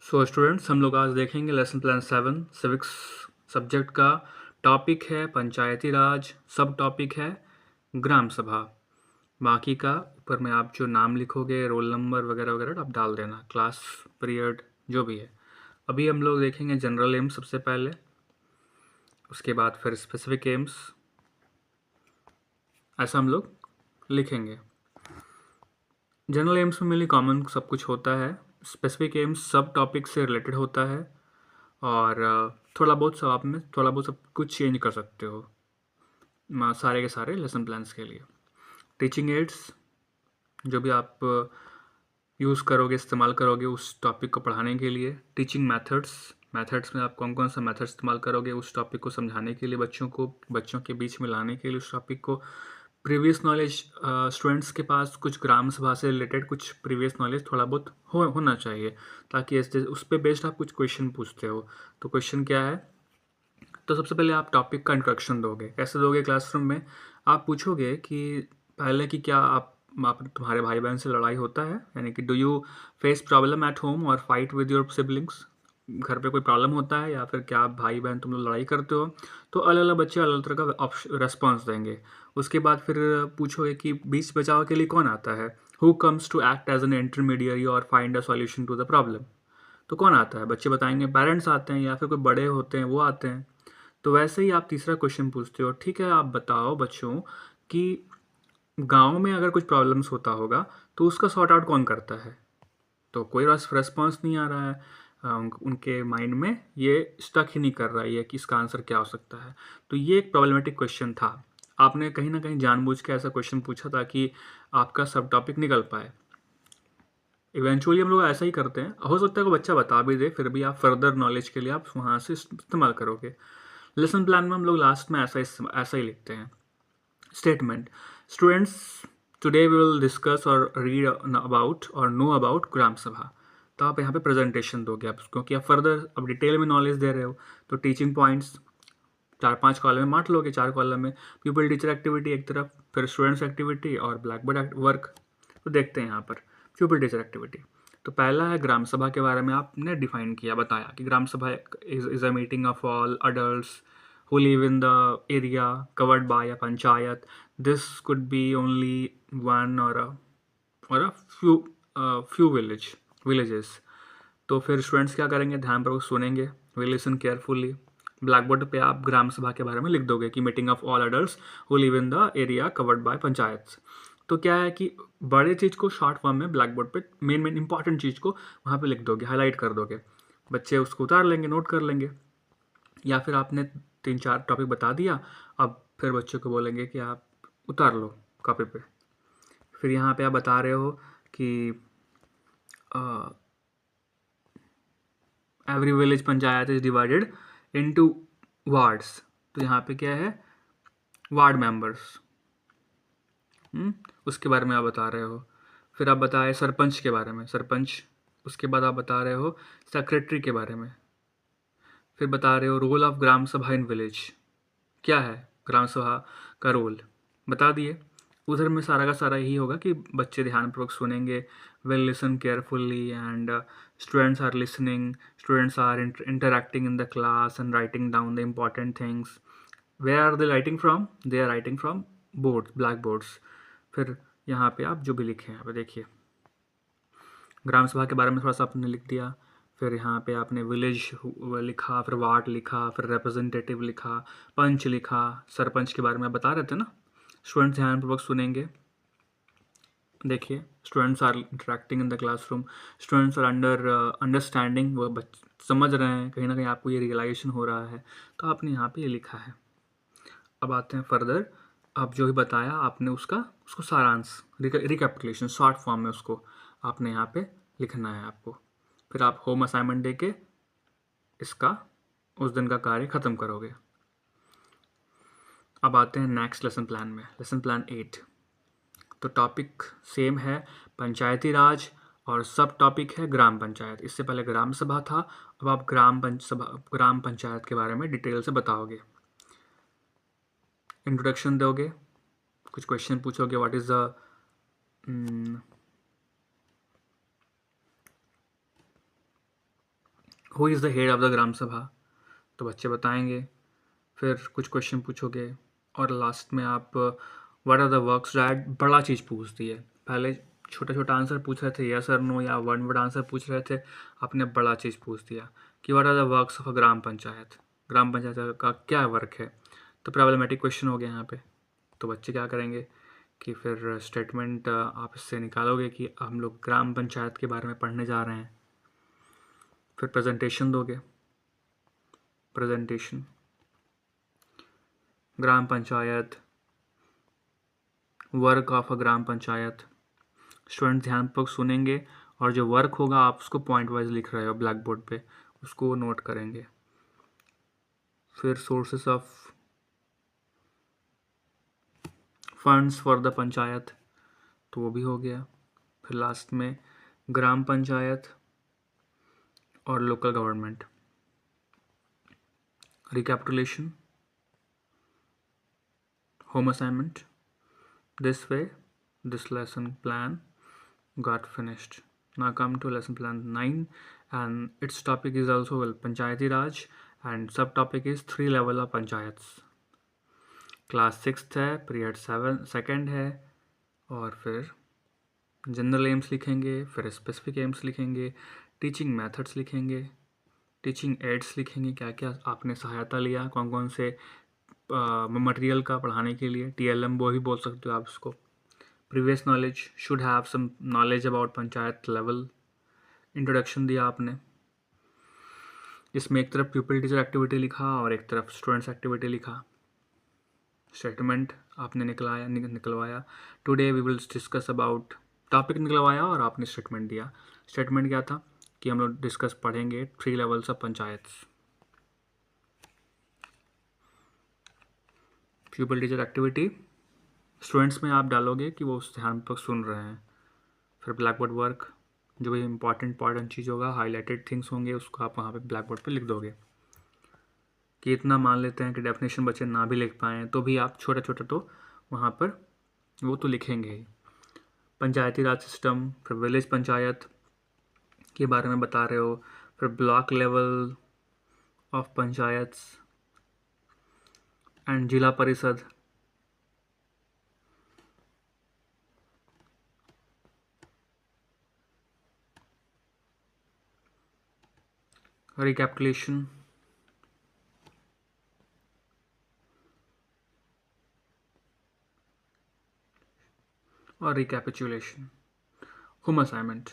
So students, हम लोग आज देखेंगे लेसन प्लान 7 सिविक्स सब्जेक्ट का। टॉपिक है पंचायती राज, सब टॉपिक है ग्राम सभा। बाकी का ऊपर में आप जो नाम लिखोगे, रोल नंबर वगैरह वगैरह आप डाल देना, क्लास पीरियड जो भी है। अभी हम लोग देखेंगे जनरल एम्स सबसे पहले, उसके बाद फिर स्पेसिफिक एम्स, ऐसा हम लोग लिखेंगे। जनरल एम्स में मेनली कॉमन सब कुछ होता है, स्पेसिफिक एम्स सब टॉपिक से रिलेटेड होता है, और थोड़ा बहुत सब आप में थोड़ा बहुत सब कुछ चेंज कर सकते हो सारे के सारे लेसन प्लान्स के लिए। टीचिंग एड्स जो भी आप यूज़ करोगे, इस्तेमाल करोगे उस टॉपिक को पढ़ाने के लिए। टीचिंग मेथड्स में आप कौन कौन सा मेथड इस्तेमाल करोगे उस टॉपिक को समझाने के लिए, बच्चों के बीच में लाने के लिए उस टॉपिक को। प्रीवियस नॉलेज, स्टूडेंट्स के पास कुछ ग्राम सभा से रिलेटेड कुछ प्रीवियस नॉलेज थोड़ा बहुत होना चाहिए, ताकि उस पर बेस्ड आप कुछ क्वेश्चन पूछते हो। तो क्वेश्चन क्या है, तो सबसे पहले आप टॉपिक का इंट्रोडक्शन दोगे। कैसे दोगे? क्लासरूम में आप पूछोगे कि पहले कि क्या तुम्हारे भाई बहन से लड़ाई होता है, यानी कि do you face problem at home और फाइट विद योर सिबलिंग्स। घर पे कोई प्रॉब्लम होता है या फिर क्या आप भाई बहन तुम लोग लड़ाई करते हो। तो अलग अलग बच्चे अलग अलग तरह का रेस्पॉन्स देंगे। उसके बाद फिर पूछोगे कि बीच बचाव के लिए कौन आता है, who comes to act as an intermediary और find a solution to the problem. तो कौन आता है? बच्चे बताएंगे पेरेंट्स आते हैं या फिर कोई बड़े होते हैं वो आते हैं। तो वैसे ही आप तीसरा क्वेश्चन पूछते हो, ठीक है आप बताओ बच्चों कि गांव में अगर कुछ प्रॉब्लम्स होता होगा तो उसका सॉर्ट आउट कौन करता है। तो कोई रेस्पॉन्स नहीं आ रहा है, उनके माइंड में ये स्टक ही नहीं कर रहा है कि इसका आंसर क्या हो सकता है। तो ये एक प्रॉब्लमेटिक क्वेश्चन था। आपने कहीं ना कहीं जानबूझ के ऐसा क्वेश्चन पूछा ताकि आपका सब टॉपिक निकल पाए। इवेंचुअली हम लोग ऐसा ही करते हैं, हो सकता है कोई बच्चा बता भी दे, फिर भी आप फर्दर नॉलेज के लिए आप वहाँ से इस्तेमाल करोगे। लेसन प्लान में हम लोग लास्ट में ऐसा ही लिखते हैं। Statement, students today we will discuss और रीड अबाउट और नो अबाउट ग्राम सभा। तो आप यहाँ पे प्रेजेंटेशन दोगे आप, क्योंकि आप फर्दर अब डिटेल में नॉलेज दे रहे हो। तो टीचिंग पॉइंट्स 4-5 कॉलम में बांट लोगे, 4 कॉलम में पीपल टीचर एक्टिविटी एक तरफ, फिर स्टूडेंट्स एक्टिविटी और ब्लैक बोर्ड वर्क। तो देखते हैं यहाँ पर पीपल टीचर एक्टिविटी। तो पहला है ग्राम सभा के बारे में आपने डिफाइन किया, बताया कि ग्राम सभा is a meeting of all adults who live in the area covered by a panchayat. This could be only one or a few villages. तो फिर स्टूडेंट्स क्या करेंगे, ध्यानपूर्वक सुनेंगे, वे लिसन केयरफुली। ब्लैक बोर्ड पे आप ग्राम सभा के बारे में लिख दोगे कि meeting of all adults who live in the area covered by panchayat. तो क्या है कि बड़े चीज़ को शॉर्ट फॉर्म में ब्लैक बोर्ड पे मेन इंपॉर्टेंट चीज़ को वहाँ पे लिख दोगे, हाईलाइट कर दोगे। बच्चे उसको उतार लेंगे, नोट कर लेंगे। या फिर आपने 3-4 टॉपिक बता दिया, अब फिर बच्चों को बोलेंगे कि आप उतार लो कॉपी पे। फिर यहाँ पे आप बता रहे हो कि every village panchayat is divided into wards. तो यहाँ पे क्या है, वार्ड मेंबर्स, उसके बारे में आप बता रहे हो। फिर आप बताए सरपंच के बारे में, सरपंच। उसके बाद आप बता रहे हो सेक्रेटरी के बारे में। फिर बता रहे हो रोल ऑफ ग्राम सभा इन विलेज, क्या है ग्राम सभा का रोल, बता दिए। उधर में सारा का सारा यही होगा कि बच्चे ध्यानपूर्वक सुनेंगे, will listen carefully and students are listening, students are interacting in the class and writing down the important things. Where are they writing from? They are writing from board, black boards. फिर यहाँ पे आप जो भी लिखे हैं, यहाँ पे देखिए ग्राम सभा के बारे में थोड़ा सा आपने लिख दिया। फिर यहाँ पे आपने विलेज लिखा, फिर वार्ड लिखा, फिर रिप्रेजेंटेटिव लिखा, पंच लिखा, सरपंच के बारे में बता रहे थे ना। स्टूडेंट्स ध्यानपूर्वक सुनेंगे, देखिए students are interacting in the classroom, students are understanding, वो समझ रहे हैं, कहीं ना कहीं आपको ये रियलाइजेशन हो रहा है। तो आपने यहाँ पे ये लिखा है। अब आते हैं फर्दर, आप जो भी बताया आपने उसको सारांश, रिकैपिटुलेशन शॉर्ट फॉर्म में उसको आपने यहाँ पे लिखना है आपको। फिर आप होम असाइनमेंट दे के इसका उस दिन का कार्य ख़त्म करोगे। अब आते हैं नेक्स्ट लेसन प्लान में, लेसन प्लान 8। तो टॉपिक सेम है, पंचायती राज, और सब टॉपिक है ग्राम पंचायत। इससे पहले ग्राम सभा था, अब आप ग्राम पंचायत के बारे में डिटेल से बताओगे। इंट्रोडक्शन दोगे, कुछ क्वेश्चन पूछोगे, what is the who is the head of the gram सभा, तो बच्चे बताएंगे। फिर कुछ क्वेश्चन पूछोगे और लास्ट में आप what are the works that, बड़ा चीज़ पूछती है। पहले छोटा छोटा आंसर पूछ रहे थे, यस और नो या वन वर्ड आंसर पूछ रहे थे, आपने बड़ा चीज़ पूछ दिया कि what are the works of a gram panchayat, gram panchayat का क्या वर्क है। तो प्रॉब्लमेटिक क्वेश्चन हो गया यहाँ पे। तो बच्चे क्या करेंगे कि फिर स्टेटमेंट आप इससे निकालोगे कि हम लोग ग्राम पंचायत के बारे में पढ़ने जा रहे हैं। फिर प्रेजेंटेशन दोगे, presentation gram panchayat, work of a gram panchayat. Student ध्यानपूर्वक सुनेंगे और जो वर्क होगा आप उसको पॉइंट वाइज लिख रहे हो ब्लैक बोर्ड पे, उसको नोट करेंगे। फिर sources of funds for the panchayat, तो वो भी हो गया। फिर लास्ट में ग्राम पंचायत और local government. Recapitulation, home assignment, this way this lesson plan got finished. Now come to lesson plan 9 and its topic is also well Panchayati Raj and subtopic is 3 level of panchayats. Class 6th है, period 2nd है, और फिर general AIIMS लिखेंगे, फिर specific AIIMS लिखेंगे, teaching methods लिखेंगे, teaching ads लिखेंगे, क्या क्या आपने सहायता लिया, कौन कौन से मटेरियल का पढ़ाने के लिए, TLM वो भी बोल सकते हो आप उसको। Previous knowledge, should have some knowledge about panchayat level, introduction दिया आपने। इसमें एक तरफ प्यूपिल टीचर एक्टिविटी लिखा और एक तरफ स्टूडेंट्स एक्टिविटी लिखा। स्टेटमेंट आपने निकलवाया। Today we will discuss about, topic निकलवाया और आपने स्टेटमेंट दिया। स्टेटमेंट क्या था कि हम लोग डिस्कस पढ़ेंगे 3 levels of panchayats. प्यूपिल teacher activity students में आप डालोगे कि वो उस ध्यानपूर्वक सुन रहे हैं। फिर ब्लैक बोर्ड वर्क, जो भी इंपॉर्टेंट चीज़ होगा, हाईलाइटेड थिंग्स होंगे, उसको आप वहाँ पे ब्लैक बोर्ड पे लिख दोगे। कि इतना मान लेते हैं कि डेफिनेशन बच्चे ना भी लिख पाएँ तो भी आप छोटा छोटा तो वहाँ पर वो तो लिखेंगे ही। पंचायती राज सिस्टम, फिर विलेज पंचायत के बारे में बता रहे हो, फिर block level of panchayats and जिला परिषद। रिकैपिटुलेशन और रिकैपिचुलेशन। Home assignment,